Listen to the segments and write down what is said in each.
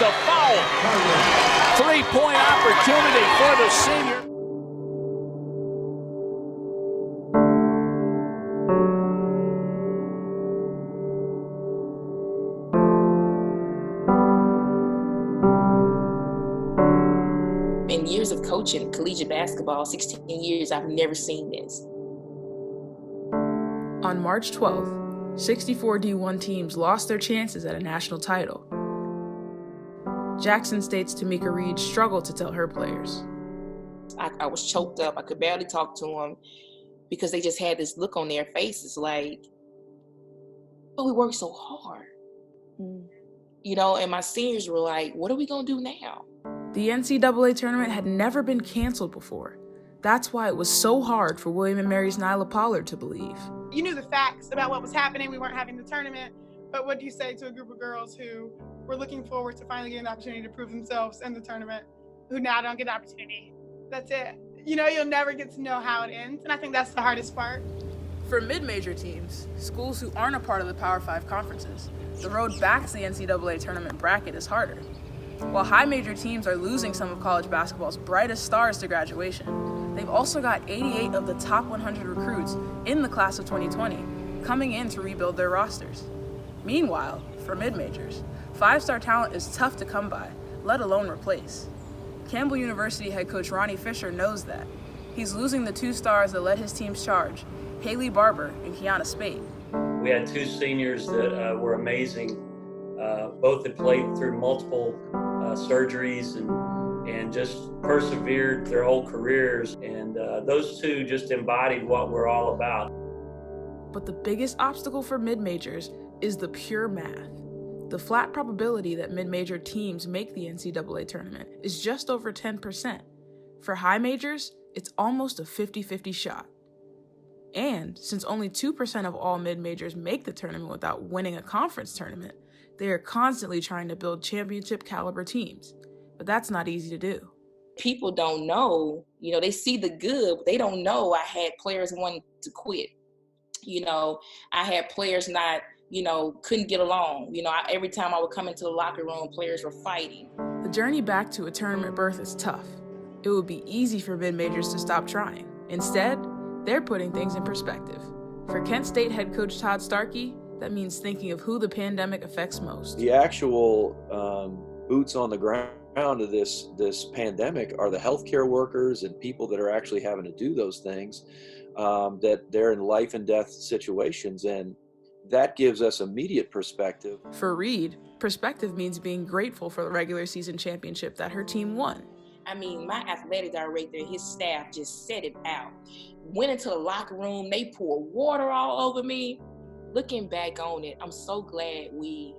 to foul. 3-point opportunity for the senior. In years of coaching collegiate basketball, 16 years, I've never seen this. On March 12th, 64 D1 teams lost their chances at a national title. Jackson State's Tomekia Reed struggled to tell her players. I was choked up. I could barely talk to them because they just had this look on their faces like, but we worked so hard. You know, and my seniors were like, what are we going to do now? The NCAA tournament had never been canceled before. That's why it was so hard for William & Mary's Nyla Pollard to believe. You knew the facts about what was happening. We weren't having the tournament. But what do you say to a group of girls who were looking forward to finally getting the opportunity to prove themselves in the tournament, who now don't get the opportunity? That's it. You know, you'll never get to know how it ends. And I think that's the hardest part. For mid-major teams, schools who aren't a part of the Power 5 conferences, the road back to the NCAA tournament bracket is harder. While high major teams are losing some of college basketball's brightest stars to graduation, they've also got 88 of the top 100 recruits in the class of 2020 coming in to rebuild their rosters. Meanwhile, for mid-majors, five-star talent is tough to come by, let alone replace. Campbell University head coach Ronny Fisher knows that. He's losing the two stars that led his team's charge, Haley Barber and Kiana Spade. We had two seniors that were amazing. Both had played through multiple surgeries and just persevered their whole careers. And those two just embodied what we're all about. But the biggest obstacle for mid-majors is the pure math. The flat probability that mid-major teams make the NCAA tournament is just over 10%. For high majors, it's almost a 50-50 shot. And since only 2% of all mid-majors make the tournament without winning a conference tournament, they are constantly trying to build championship-caliber teams. But that's not easy to do. People don't know, you know, they see the good, but they don't know I had players wanting to quit. You know, I had players not, you know, couldn't get along. You know, every time I would come into the locker room, players were fighting. The journey back to a tournament berth is tough. It would be easy for mid-majors to stop trying. Instead, they're putting things in perspective. For Kent State head coach Todd Starkey, that means thinking of who the pandemic affects most. The actual boots on the ground of this pandemic are the healthcare workers and people that are actually having to do those things, that they're in life and death situations, and that gives us immediate perspective. For Reed, perspective means being grateful for the regular season championship that her team won. I mean, my athletic director and his staff just set it out. Went into the locker room, they poured water all over me. Looking back on it, I'm so glad we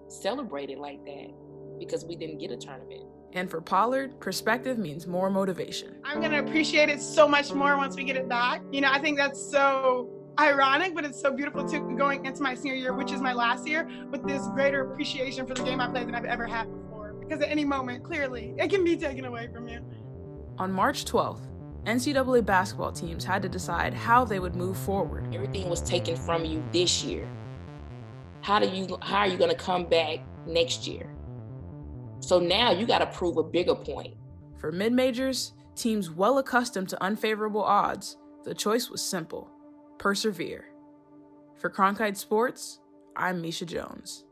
celebrated like that because we didn't get a tournament. And for Pollard, perspective means more motivation. I'm going to appreciate it so much more once we get it back. You know, I think that's so ironic, but it's so beautiful too, going into my senior year, which is my last year, with this greater appreciation for the game I played than I've ever had before. Because at any moment, clearly, it can be taken away from you. On March 12th, NCAA basketball teams had to decide how they would move forward. Everything was taken from you this year. How are you going to come back next year? So now you got to prove a bigger point. For mid-majors, teams well accustomed to unfavorable odds, the choice was simple: persevere. For Cronkite Sports, I'm Misha Jones.